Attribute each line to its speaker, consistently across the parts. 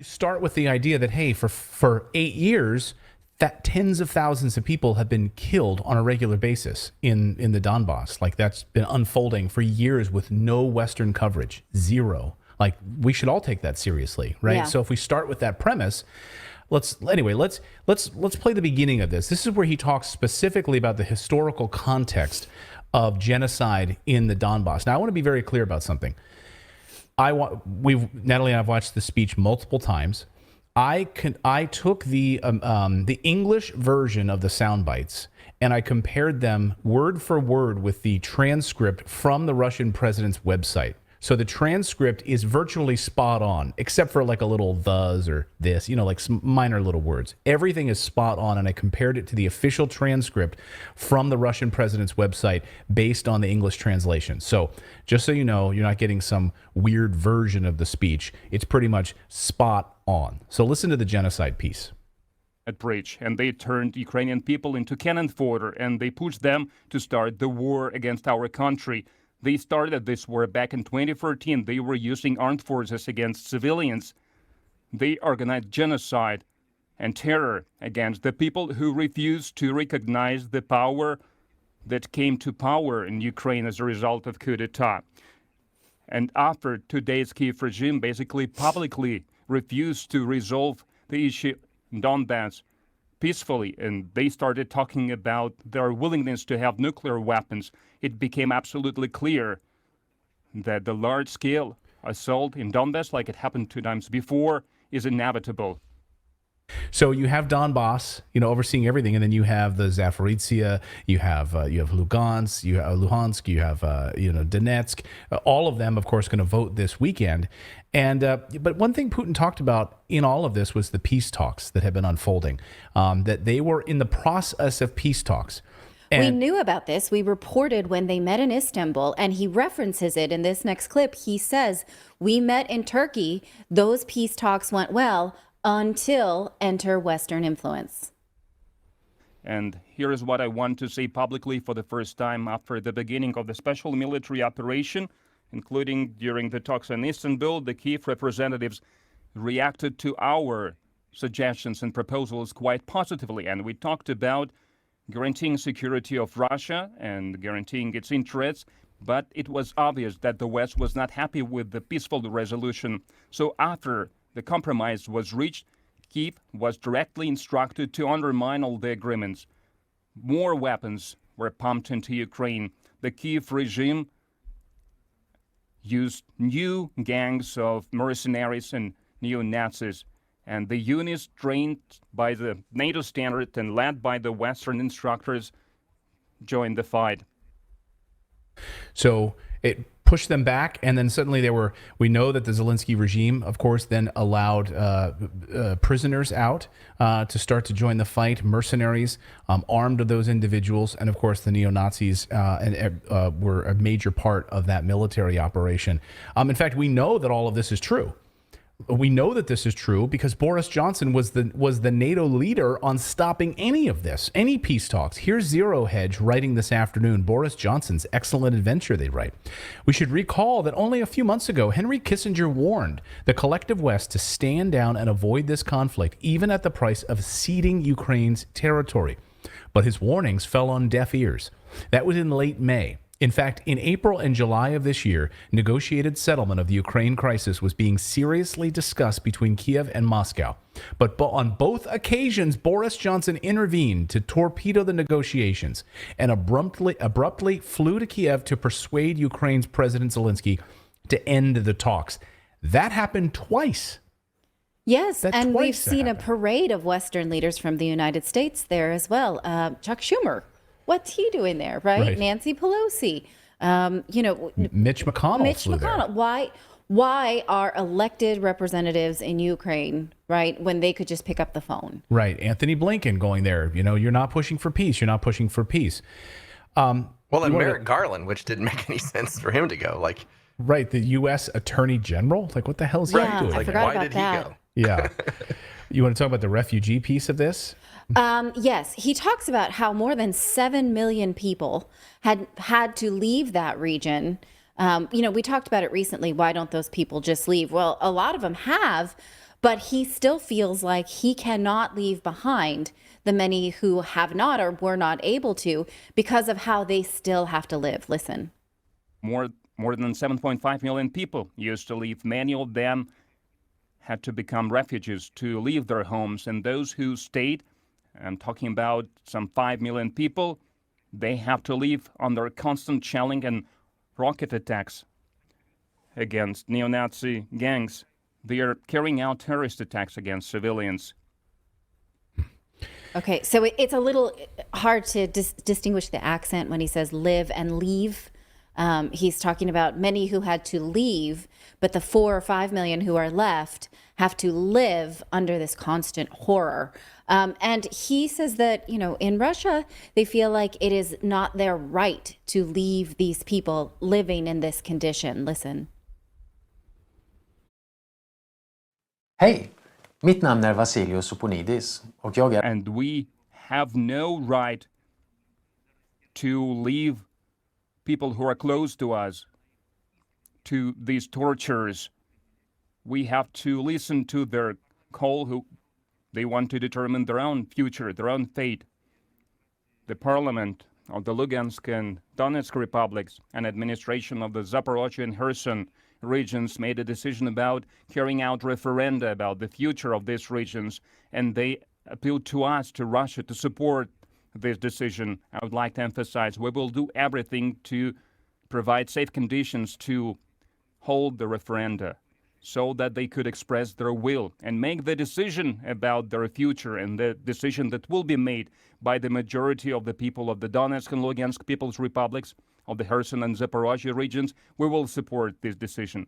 Speaker 1: Start with the idea that, hey, for 8 years, that tens of thousands of people have been killed on a regular basis in the Donbass. Like, that's been unfolding for years with no Western coverage, zero. Like, we should all take that seriously, right?
Speaker 2: Yeah.
Speaker 1: So if we start with that premise, let's play the beginning of this. This is where he talks specifically about the historical context of genocide in the Donbass. Now, I want to be very clear about something. Natalie and I have watched the speech multiple times. I took the English version of the sound bites and I compared them word for word with the transcript from the Russian president's website. So the transcript is virtually spot on, except for like a little thes or this, like some minor little words. Everything is spot on, and I compared it to the official transcript from the Russian president's website based on the English translation. So just so you know, you're not getting some weird version of the speech. It's pretty much spot on. So listen to the genocide piece.
Speaker 3: At bridge, and they turned Ukrainian people into cannon fodder, and they pushed them to start the war against our country. They started this war back in 2014. They were using armed forces against civilians. They organized genocide and terror against the people who refused to recognize the power that came to power in Ukraine as a result of coup d'etat. And after today's Kiev regime basically publicly refused to resolve the issue in Donbass peacefully, and they started talking about their willingness to have nuclear weapons, it became absolutely clear that the large-scale assault in Donbass, like it happened 2 times before, is inevitable.
Speaker 1: So you have Donbass, overseeing everything, and then you have the Zaporizhia, you have Lugansk, you have Donetsk. All of them, of course, going to vote this weekend. And but one thing Putin talked about in all of this was the peace talks that have been unfolding. That they were in the process of peace talks.
Speaker 2: And we knew about this. We reported when they met in Istanbul, and he references it in this next clip. He says, "We met in Turkey. Those peace talks went well." Until enter Western influence.
Speaker 3: And here is what I want to say publicly for the first time after the beginning of the special military operation, including during the talks in Istanbul. The Kyiv representatives reacted to our suggestions and proposals quite positively. And we talked about guaranteeing security of Russia and guaranteeing its interests. But it was obvious that the West was not happy with the peaceful resolution. So after the compromise was reached, Kyiv was directly instructed to undermine all the agreements. More weapons were pumped into Ukraine. The Kyiv regime used new gangs of mercenaries and neo-Nazis, and the units trained by the NATO standard and led by the Western instructors joined the fight.
Speaker 1: So it pushed them back, and then suddenly we know that the Zelensky regime, of course, then allowed prisoners out to start to join the fight, mercenaries, armed of those individuals, and of course the neo-Nazis were a major part of that military operation. In fact, we know that all of this is true. We know that this is true because Boris Johnson was the NATO leader on stopping any of this, any peace talks. Here's Zero Hedge writing this afternoon, Boris Johnson's excellent adventure, they write. We should recall that only a few months ago, Henry Kissinger warned the collective West to stand down and avoid this conflict, even at the price of ceding Ukraine's territory. But his warnings fell on deaf ears. That was in late May. In fact, in April and July of this year, negotiated settlement of the Ukraine crisis was being seriously discussed between Kiev and Moscow. But on both occasions, Boris Johnson intervened to torpedo the negotiations and abruptly flew to Kiev to persuade Ukraine's President Zelensky to end the talks. That happened twice.
Speaker 2: Yes, and we've seen a parade of Western leaders from the United States there as well. Chuck Schumer. What's he doing there, right? Nancy Pelosi,
Speaker 1: Mitch McConnell.
Speaker 2: Why are elected representatives in Ukraine, right, when they could just pick up the phone?
Speaker 1: Right. Anthony Blinken going there. You're not pushing for peace. You're not pushing for peace.
Speaker 4: And Merrick Garland, which didn't make any sense for him to go.
Speaker 1: Right. The U.S. Attorney General. What the hell is he doing?
Speaker 2: I forgot
Speaker 4: why
Speaker 2: about
Speaker 4: did
Speaker 2: that.
Speaker 4: he go?
Speaker 1: Yeah. You want to talk about the refugee piece of this?
Speaker 2: Yes, he talks about how more than 7 million people had to leave that region. We talked about it recently. Why don't those people just leave? Well, a lot of them have, but he still feels like he cannot leave behind the many who have not or were not able to because of how they still have to live. Listen.
Speaker 3: More than 7.5 million people used to leave. Many of them had to become refugees to leave their homes. And those who stayed, I'm talking about some 5 million people, they have to live under constant shelling and rocket attacks against neo-Nazi gangs. They are carrying out terrorist attacks against civilians.
Speaker 2: Okay, so it's a little hard to distinguish the accent when he says live and leave. He's talking about many who had to leave, but the 4 or 5 million who are left have to live under this constant horror. And he says that, in Russia, they feel like it is not their right to leave these people living in this condition. Listen.
Speaker 5: Hej, mitt namn är Vasilios Soponidis och jag är...
Speaker 3: And we have no right to leave people who are close to us to these tortures. We have to listen to their call. Who they want to determine their own future, their own fate. The parliament of the Lugansk and Donetsk republics and administration of the Zaporozhye and Kherson regions made a decision about carrying out referenda about the future of these regions, and they appealed to us, to Russia, to support this decision. I would like to emphasize we will do everything to provide safe conditions to hold the referenda so that they could express their will and make the decision about their future, and the decision that will be made by the majority of the people of the Donetsk and Lugansk People's Republics, of the Kherson and Zaporozhye regions. We will support this decision.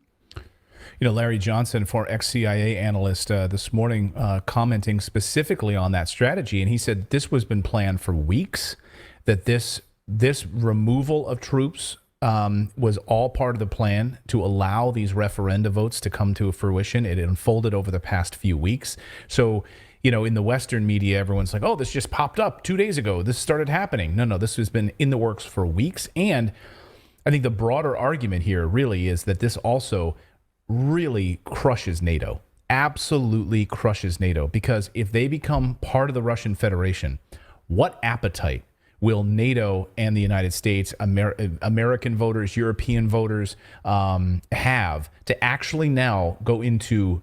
Speaker 1: Larry Johnson, for ex-CIA analyst, this morning commenting specifically on that strategy, and he said this was been planned for weeks, that this removal of troops was all part of the plan to allow these referenda votes to come to fruition. It unfolded over the past few weeks. So, in the Western media, everyone's like, oh, this just popped up 2 days ago. This started happening. No, this has been in the works for weeks. And I think the broader argument here really is that this also really crushes NATO, absolutely crushes NATO, because if they become part of the Russian Federation, what appetite will NATO and the United States, American voters, European voters have to actually now go into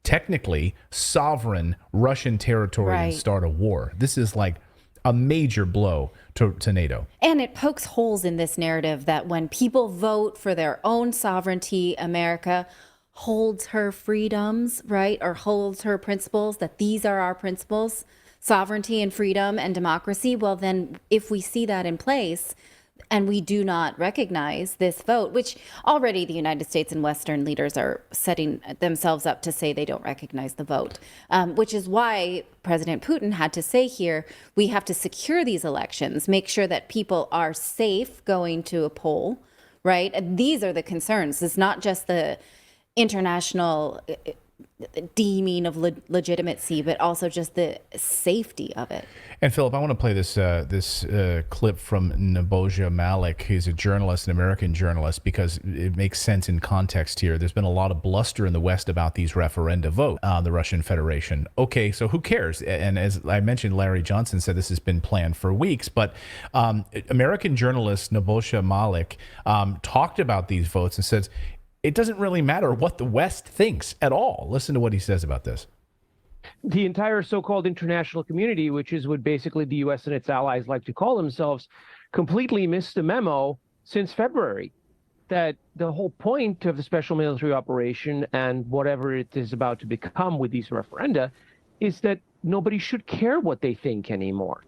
Speaker 1: technically sovereign Russian territory and start a war? This is like a major blow to NATO.
Speaker 2: And it pokes holes in this narrative that when people vote for their own sovereignty, America holds her freedoms, right? Or holds her principles, that these are our principles, sovereignty and freedom and democracy. Well, then if we see that in place and we do not recognize this vote, which already the United States and Western leaders are setting themselves up to say they don't recognize the vote, which is why President Putin had to say here, we have to secure these elections, make sure that people are safe going to a poll, right? And these are the concerns. It's not just the international deeming of legitimacy, but also just the safety of it.
Speaker 1: And Philip, I want to play this clip from Nebojsa Malik. He's a journalist, an American journalist, because it makes sense in context here. There's been a lot of bluster in the West about these referenda vote on the Russian Federation. Okay, so who cares? And as I mentioned, Larry Johnson said this has been planned for weeks, but American journalist Nebojsa Malik talked about these votes and says, it doesn't really matter what the West thinks at all. Listen to what he says about this.
Speaker 6: The entire so-called international community, which is what basically the U.S. and its allies like to call themselves, completely missed the memo since February that the whole point of the special military operation and whatever it is about to become with these referenda is that nobody should care what they think anymore.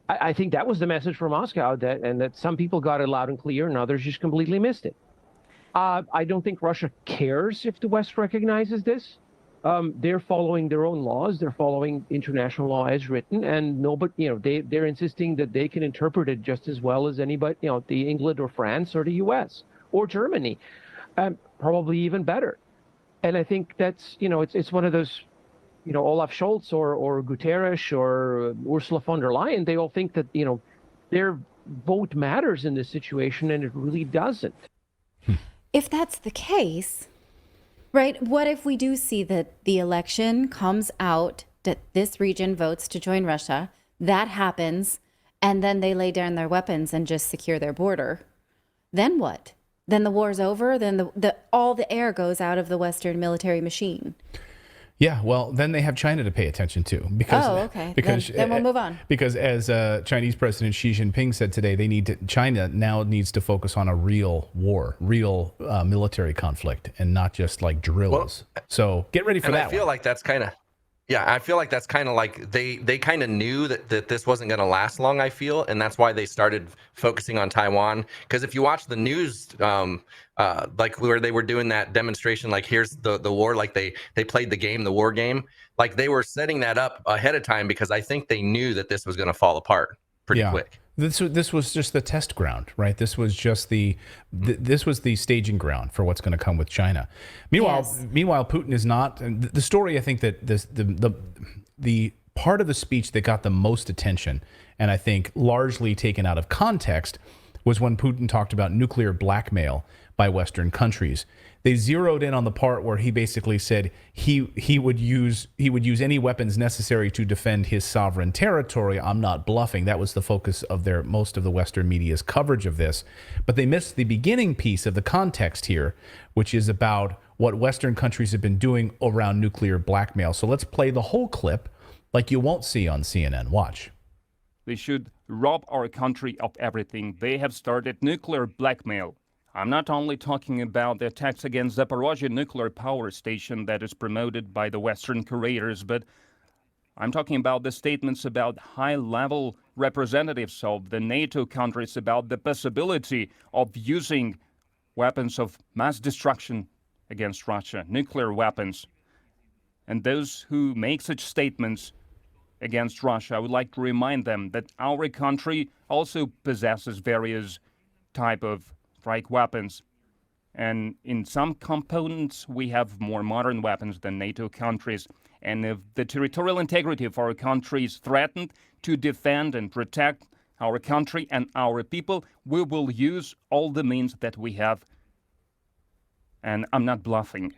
Speaker 6: I think that was the message from Moscow, that some people got it loud and clear and others just completely missed it. I don't think Russia cares if the West recognizes this. They're following their own laws. They're following international law as written, and nobody, they're insisting that they can interpret it just as well as anybody, the England or France or the U.S. or Germany, probably even better. And I think that's, it's one of those, Olaf Scholz or Guterres or Ursula von der Leyen. They all think that, their vote matters in this situation, and it really doesn't.
Speaker 2: If that's the case, Right. What if we do see that the election comes out that this region votes to join Russia? That happens, and then they lay down their weapons and just secure their border. Then what? Then the war's over. Then all the air goes out of the Western military machine.
Speaker 1: Yeah, well, then they have China to pay attention to because
Speaker 2: okay.
Speaker 1: because
Speaker 2: Then we'll move on.
Speaker 1: Because as Chinese President Xi Jinping said today, China now needs to focus on a real war, real military conflict, and not just like drills. So get ready for
Speaker 4: and
Speaker 1: that.
Speaker 4: I feel like that's kind of. Yeah, I feel like that's kind of like they kind of knew that this wasn't going to last long, I feel, and that's why they started focusing on Taiwan. Because if you watch the news, like where they were doing that demonstration, like here's the war, like they played the game, the war game, like they were setting that up ahead of time because I think they knew that this was going to fall apart pretty quick.
Speaker 1: This was just the test ground, right? This was just this was the staging ground for what's going to come with China. Meanwhile, Putin is not. And the story, I think that the part of the speech that got the most attention, and I think largely taken out of context, was when Putin talked about nuclear blackmail by Western countries. They zeroed in on the part where he basically said he would use any weapons necessary to defend his sovereign territory. I'm not bluffing. That was the focus of most of the Western media's coverage of this. But they missed the beginning piece of the context here, which is about what Western countries have been doing around nuclear blackmail. So let's play the whole clip like you won't see on CNN. Watch.
Speaker 3: They should rob our country of everything. They have started nuclear blackmail. I'm not only talking about the attacks against Zaporozhye nuclear power station that is promoted by the Western curators, but I'm talking about the statements about high-level representatives of the NATO countries about the possibility of using weapons of mass destruction against Russia, nuclear weapons. And those who make such statements against Russia, I would like to remind them that our country also possesses various type of strike weapons. And in some components, we have more modern weapons than NATO countries. And if the territorial integrity of our country is threatened, to defend and protect our country and our people, we will use all the means that we have. And I'm not bluffing.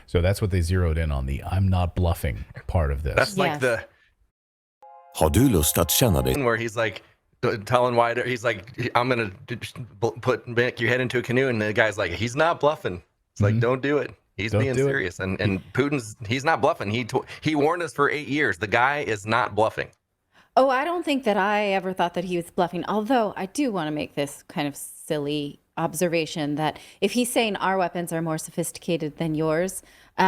Speaker 1: So that's what they zeroed in on, the I'm not bluffing part of this.
Speaker 4: That's like the...
Speaker 7: Har du lust att känna dig?
Speaker 4: Where he's like, telling Wider, he's like, I'm gonna make your head into a canoe, and the guy's like, he's not bluffing. It's like, don't do it. He's being serious, and Putin's he's not bluffing. He warned us for 8 years. The guy is not bluffing.
Speaker 2: Oh, I don't think that I ever thought that he was bluffing. Although I do want to make this kind of silly observation that if he's saying our weapons are more sophisticated than yours,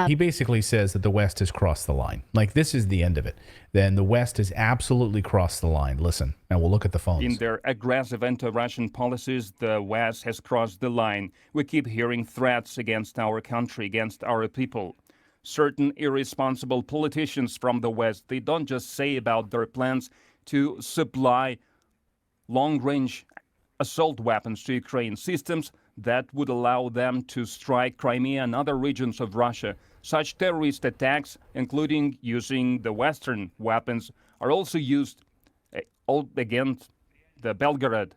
Speaker 1: he basically says that the West has crossed the line. Like, this is the end of it. Then the West has absolutely crossed the line. Listen, and we'll look at the phones.
Speaker 3: In their aggressive anti-Russian policies, the West has crossed the line. We keep hearing threats against our country, against our people. Certain irresponsible politicians from the West, they don't just say about their plans to supply long-range assault weapons to Ukraine, systems that would allow them to strike Crimea and other regions of Russia. Such terrorist attacks, including using the Western weapons, are also used against the Belgorod.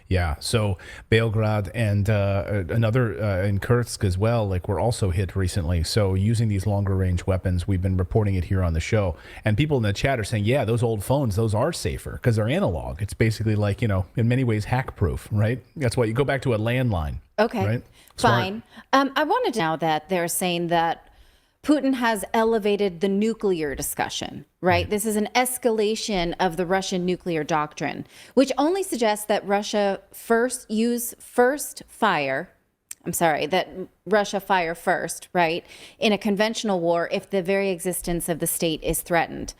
Speaker 1: Yeah, so Belgrade and another in Kursk as well, like, were also hit recently. So using these longer range weapons, we've been reporting it here on the show. And people in the chat are saying, yeah, those old phones, those are safer because they're analog. It's basically like, in many ways hack proof, right? That's why you go back to a landline.
Speaker 2: Okay,
Speaker 1: right?
Speaker 2: fine. I wanted to know that they're saying that Putin has elevated the nuclear discussion, right? This is an escalation of the Russian nuclear doctrine, which only suggests that Russia Russia fire first, right, in a conventional war if the very existence of the state is threatened.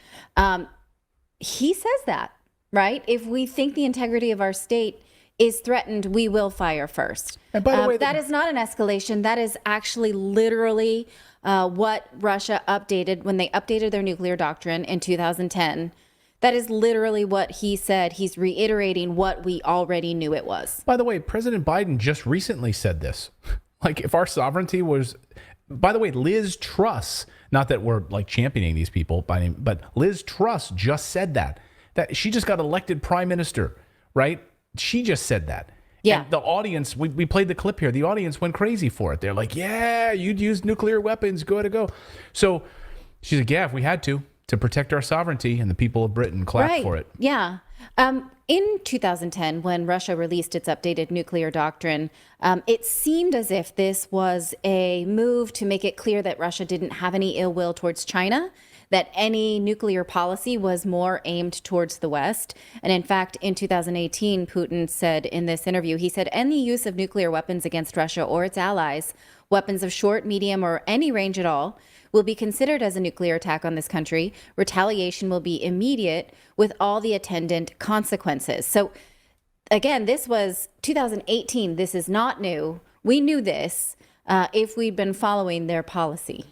Speaker 2: He says that, right? If we think the integrity of our state is threatened, we will fire first.
Speaker 1: And by the way,
Speaker 2: that is not an escalation. That is actually literally what Russia updated when they updated their nuclear doctrine in 2010. That is literally what he said. He's reiterating what we already knew it was.
Speaker 1: By the way, President Biden just recently said this. Like, if our sovereignty was... By the way, Liz Truss, not that we're like championing these people by name, but Liz Truss just said that she just got elected prime minister, right? She just said that.
Speaker 2: Yeah.
Speaker 1: And the audience, we played the clip here. The audience went crazy for it. They're like, yeah, you'd use nuclear weapons. Go. So she's like, yeah, if we had to protect our sovereignty, and the people of Britain clapped for it.
Speaker 2: Yeah. In 2010, when Russia released its updated nuclear doctrine, it seemed as if this was a move to make it clear that Russia didn't have any ill will towards China, that any nuclear policy was more aimed towards the West. And in fact, in 2018, Putin said in this interview, he said, any use of nuclear weapons against Russia or its allies, weapons of short, medium, or any range at all, will be considered as a nuclear attack on this country. Retaliation will be immediate with all the attendant consequences. So again, this was 2018. This is not new. We knew this if we'd been following their policy.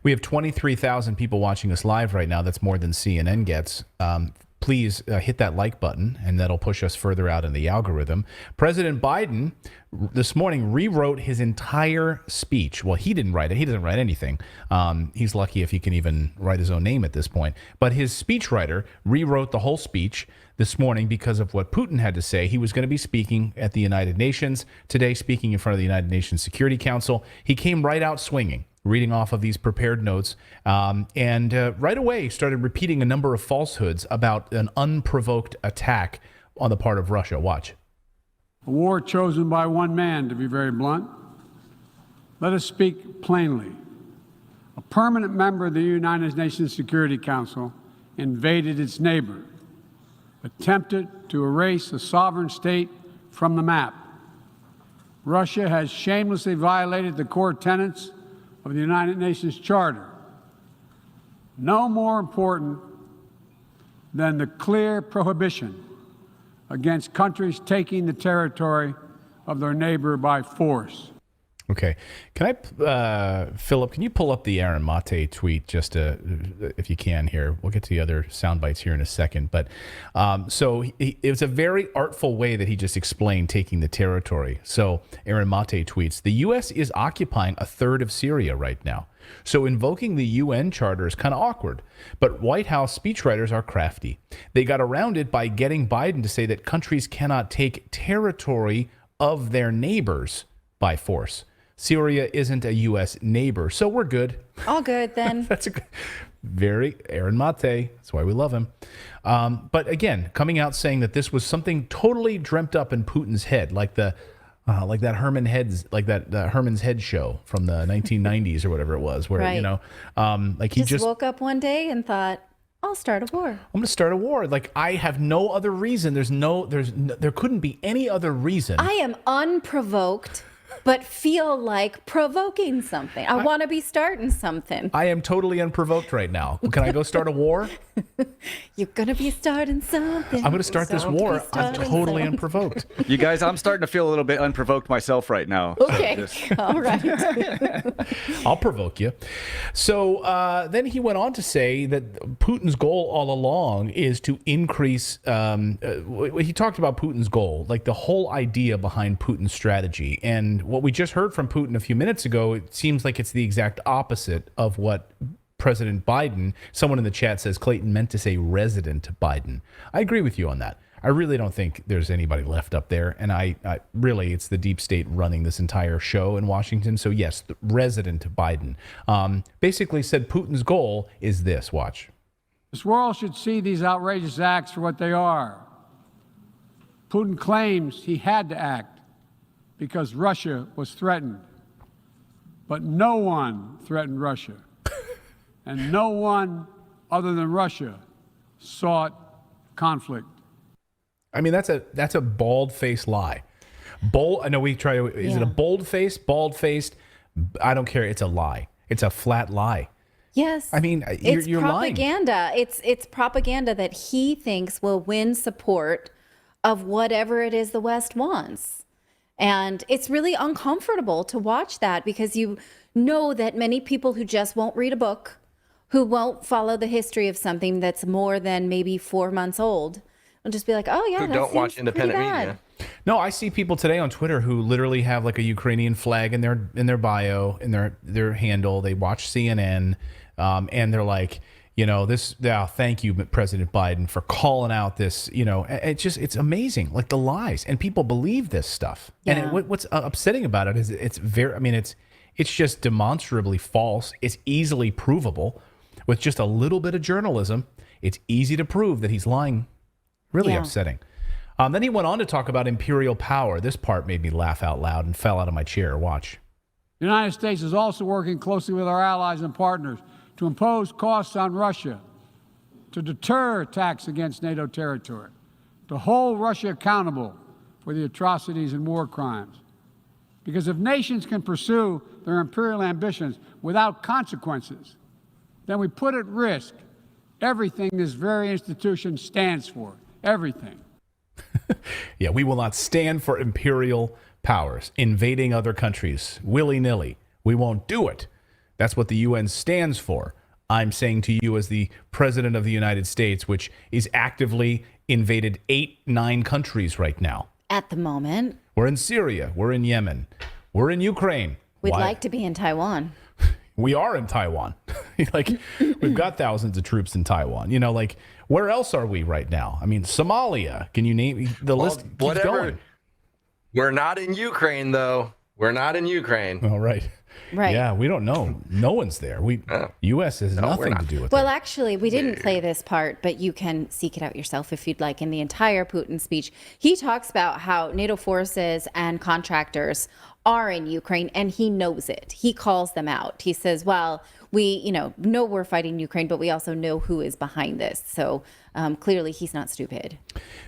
Speaker 1: We have 23,000 people watching us live right now. That's more than CNN gets. Please hit that like button, and that'll push us further out in the algorithm. President Biden this morning rewrote his entire speech. Well, he didn't write it. He doesn't write anything. He's lucky if he can even write his own name at this point. But his speechwriter rewrote the whole speech this morning because of what Putin had to say. He was going to be speaking at the United Nations today, speaking in front of the United Nations Security Council. He came right out swinging, reading off of these prepared notes, and right away started repeating a number of falsehoods about an unprovoked attack on the part of Russia. Watch.
Speaker 8: A war chosen by one man, to be very blunt. Let us speak plainly. A permanent member of the United Nations Security Council invaded its neighbor, attempted to erase a sovereign state from the map. Russia has shamelessly violated the core tenets of the United Nations Charter. No more important than the clear prohibition against countries taking the territory of their neighbor by force.
Speaker 1: Okay. Can I, Philip, can you pull up the Aaron Mate tweet just if you can here? We'll get to the other sound bites here in a second. But so it was a very artful way that he just explained taking the territory. So Aaron Mate tweets, the U.S. is occupying a third of Syria right now. So invoking the UN charter is kind of awkward. But White House speechwriters are crafty. They got around it by getting Biden to say that countries cannot take territory of their neighbors by force. Syria isn't a U.S. neighbor, so we're good.
Speaker 2: All good then.
Speaker 1: That's a good, very Aaron Mate. That's why we love him. But again, coming out saying that this was something totally dreamt up in Putin's head, like that Herman's Head show from the 1990s or whatever it was, where
Speaker 2: Right.
Speaker 1: like he just
Speaker 2: woke up one day and thought, I'll start a war.
Speaker 1: I'm going to start a war. Like, I have no other reason. There couldn't be any other reason.
Speaker 2: I am unprovoked, but feel like provoking something. I want to be starting something.
Speaker 1: I am totally unprovoked right now. Can I go start a war?
Speaker 2: You're going to be starting something.
Speaker 1: I'm going to start this war. I'm totally unprovoked.
Speaker 9: You guys, I'm starting to feel a little bit unprovoked myself right now.
Speaker 2: Okay. All right.
Speaker 1: I'll provoke you. So then he went on to say that Putin's goal all along is to increase. He talked about Putin's goal, like the whole idea behind Putin's strategy. And what we just heard from Putin a few minutes ago, it seems like it's the exact opposite of what President Biden, someone in the chat says Clayton meant to say resident Biden. I agree with you on that. I really don't think there's anybody left up there. And I really, it's the deep state running this entire show in Washington. So yes, the resident Biden basically said Putin's goal is this. Watch.
Speaker 8: This world should see these outrageous acts for what they are. Putin claims he had to act because Russia was threatened. But no one threatened Russia. And no one other than Russia sought conflict.
Speaker 1: I mean, that's a bald-faced lie. I know we try to. Is it a bold-faced, bald-faced? I don't care. It's a lie. It's a flat lie.
Speaker 2: Yes.
Speaker 1: I mean,
Speaker 2: it's
Speaker 1: you're lying.
Speaker 2: propaganda. It's propaganda that he thinks will win support of whatever it is the West wants. And it's really uncomfortable to watch that because you know that many people who just won't read a book, who won't follow the history of something that's more than maybe 4 months old, will just be like, oh yeah,
Speaker 4: Who
Speaker 2: that
Speaker 4: don't watch
Speaker 2: seems
Speaker 4: independent
Speaker 2: pretty bad.
Speaker 4: media.
Speaker 1: No, I see people today on Twitter who literally have like a Ukrainian flag in their bio, in their handle. They watch CNN, and they're like, Thank you, President Biden, for calling out this. It's amazing, like the lies, and people believe this stuff.
Speaker 2: Yeah.
Speaker 1: And what's upsetting about it is it's just demonstrably false. It's easily provable with just a little bit of journalism. It's easy to prove that he's lying. Really upsetting. Then he went on to talk about imperial power. This part made me laugh out loud and fell out of my chair. Watch.
Speaker 8: The United States is also working closely with our allies and partners to impose costs on Russia, to deter attacks against NATO territory, to hold Russia accountable for the atrocities and war crimes. Because if nations can pursue their imperial ambitions without consequences, then we put at risk everything this very institution stands for. Everything.
Speaker 1: Yeah, we will not stand for imperial powers invading other countries willy-nilly. We won't do it. That's what the UN stands for. I'm saying to you as the President of the United States, which is actively invaded 8-9 countries right now.
Speaker 2: At the moment.
Speaker 1: We're in Syria. We're in Yemen. We're in Ukraine.
Speaker 2: We'd like to be in Taiwan.
Speaker 1: We are in Taiwan. We've got thousands of troops in Taiwan. Where else are we right now? I mean, Somalia. Can you name the list? Keeps going.
Speaker 4: We're not in Ukraine, though. We're not in Ukraine.
Speaker 1: Oh, right.
Speaker 2: Right.
Speaker 1: Yeah, we don't know. No one's there. U.S. has nothing to do with it.
Speaker 2: Well, actually, we didn't play this part, but you can seek it out yourself if you'd like. In the entire Putin speech, he talks about how NATO forces and contractors are in Ukraine, and he knows it. He calls them out. He says, well, we, know we're fighting Ukraine, but we also know who is behind this. So clearly he's not stupid.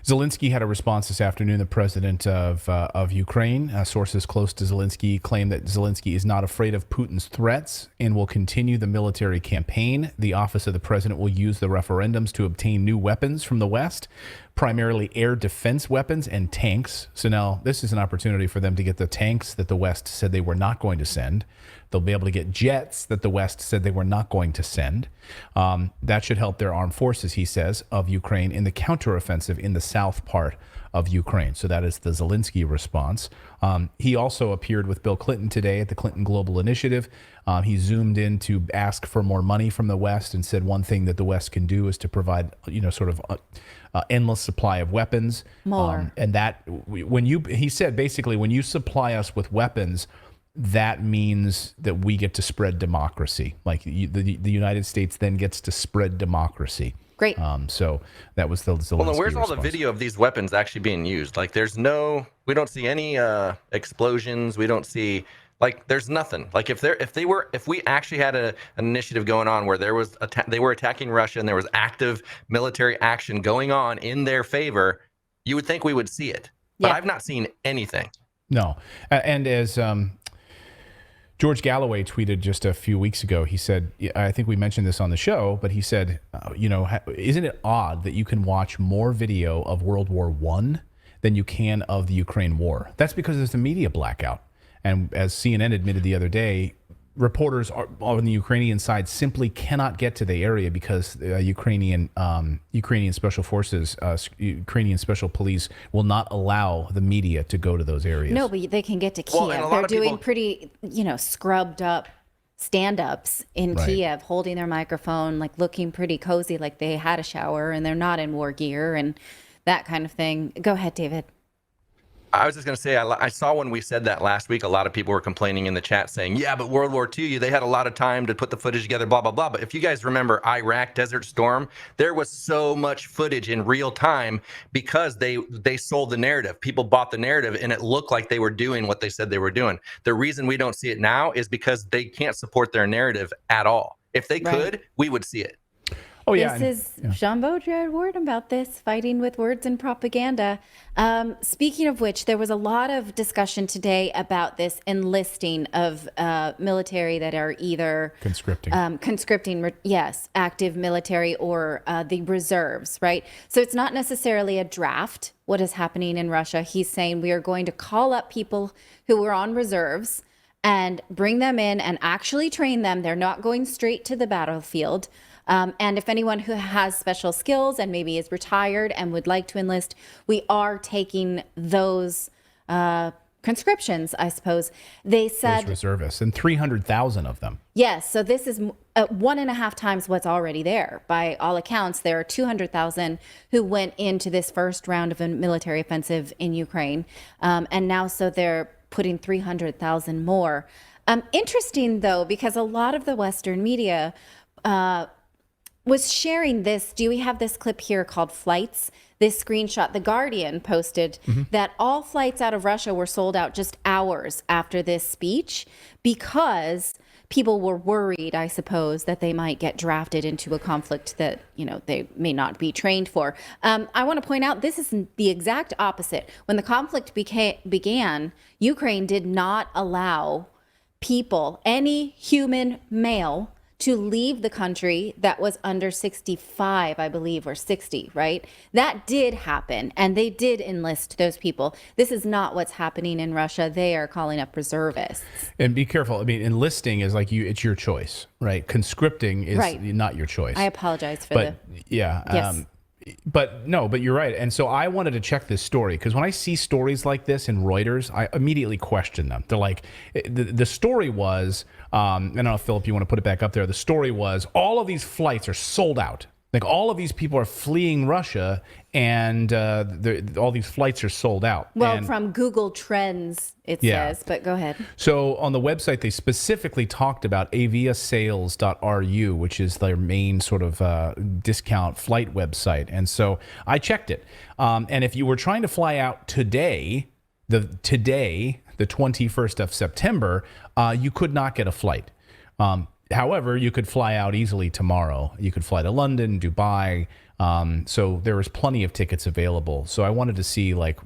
Speaker 1: Zelensky had a response this afternoon. The president of Ukraine, sources close to Zelensky claim that Zelensky is not afraid of Putin's threats and will continue the military campaign. The office of the president will use the referendums to obtain new weapons from the West, primarily air defense weapons and tanks. So now this is an opportunity for them to get the tanks that the West said they were not going to send. They'll be able to get jets that the West said they were not going to send. That should help their armed forces, he says, of Ukraine in the counteroffensive in the south part of Ukraine. So that is the Zelensky response. He also appeared with Bill Clinton today at the Clinton Global Initiative. He zoomed in to ask for more money from the West and said one thing that the West can do is to provide, endless supply of weapons.
Speaker 2: More.
Speaker 1: And that he said basically when you supply us with weapons, that means that we get to spread democracy. Like the United States then gets to spread democracy.
Speaker 2: Great.
Speaker 1: So that was the Zelensky
Speaker 4: Well, where's all the
Speaker 1: response.
Speaker 4: video of these weapons actually being used? Like, we don't see any explosions. We don't see, there's nothing. Like, if we actually had an initiative going on where there was they were attacking Russia and there was active military action going on in their favor, you would think we would see it. But I've not seen anything.
Speaker 1: No, and as George Galloway tweeted just a few weeks ago, he said, I think we mentioned this on the show, but he said, isn't it odd that you can watch more video of World War I than you can of the Ukraine war? That's because there's a media blackout. And as CNN admitted the other day, reporters on the Ukrainian side simply cannot get to the area because Ukrainian special forces, Ukrainian special police will not allow the media to go to those areas.
Speaker 2: No, but they can get to Kiev. They're doing pretty, scrubbed up stand-ups in Kiev, holding their microphone, looking pretty cozy, like they had a shower and they're not in war gear and that kind of thing. Go ahead, David.
Speaker 4: I was just going to say, I saw when we said that last week, a lot of people were complaining in the chat saying, yeah, but World War II, they had a lot of time to put the footage together, blah, blah, blah. But if you guys remember Iraq Desert Storm, there was so much footage in real time because they sold the narrative. People bought the narrative and it looked like they were doing what they said they were doing. The reason we don't see it now is because they can't support their narrative at all. If they could, we would see it.
Speaker 1: Oh, yeah.
Speaker 2: This is Jean Baudrillard word about this, fighting with words and propaganda. Speaking of which, there was a lot of discussion today about this enlisting of military that are either conscripting, yes, active military or the reserves, right? So it's not necessarily a draft, what is happening in Russia. He's saying we are going to call up people who are on reserves and bring them in and actually train them. They're not going straight to the battlefield. And if anyone who has special skills and maybe is retired and would like to enlist, we are taking those conscriptions, I suppose. They said
Speaker 1: those reservists, and 300,000 of them.
Speaker 2: Yes. So this is 1.5 times what's already there. By all accounts, there are 200,000 who went into this first round of a military offensive in Ukraine. And now, so they're putting 300,000 more. Interesting, though, because a lot of the Western media was sharing this. Do we have this clip here called Flights? This screenshot, The Guardian posted that all flights out of Russia were sold out just hours after this speech because people were worried, I suppose, that they might get drafted into a conflict that, they may not be trained for. I want to point out this is the exact opposite. When the conflict began, Ukraine did not allow people, any human male, to leave the country that was under 65, I believe, or 60, right? That did happen, and they did enlist those people. This is not what's happening in Russia. They are calling up reservists.
Speaker 1: And be careful. I mean, enlisting is like it's your choice, right? Conscripting is not your choice.
Speaker 2: I apologize for
Speaker 1: but you're right. And so I wanted to check this story because when I see stories like this in Reuters, I immediately question them. They're like, the story was, I don't know, Philip, you want to put it back up there. The story was all of these flights are sold out. Like all of these people are fleeing Russia and all these flights are sold out.
Speaker 2: Well, from Google Trends, it says, but go ahead.
Speaker 1: So on the website, they specifically talked about aviasales.ru, which is their main sort of discount flight website. And so I checked it. And if you were trying to fly out today, the 21st of September, you could not get a flight. However, you could fly out easily tomorrow. You could fly to London, Dubai. So there was plenty of tickets available. So I wanted to see like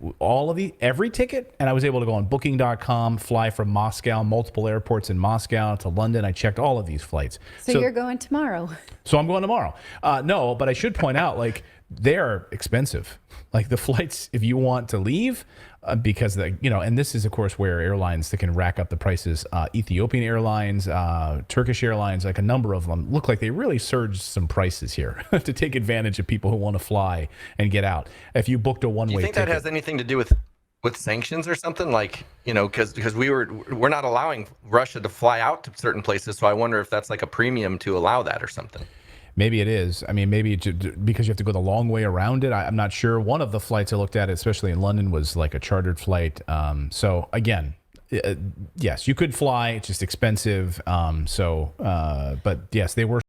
Speaker 1: every ticket, and I was able to go on booking.com, fly from Moscow, multiple airports in Moscow to London. I checked all of these flights.
Speaker 2: So you're going tomorrow.
Speaker 1: So I'm going tomorrow. No, but I should point out, like, they're expensive. Like the flights, if you want to leave, because and this is of course where airlines that can rack up the prices. Ethiopian Airlines, Turkish Airlines, like a number of them look like they really surged some prices here to take advantage of people who want to fly and get out. If you booked a one-way ticket,
Speaker 4: do you think that has anything to do with sanctions or something? Like, because we're not allowing Russia to fly out to certain places, so I wonder if that's like a premium to allow that or something.
Speaker 1: Maybe it is. I mean, maybe because you have to go the long way around it. I'm not sure. One of the flights I looked at, especially in London, was like a chartered flight. So again, yes, you could fly. It's just expensive. But yes, they were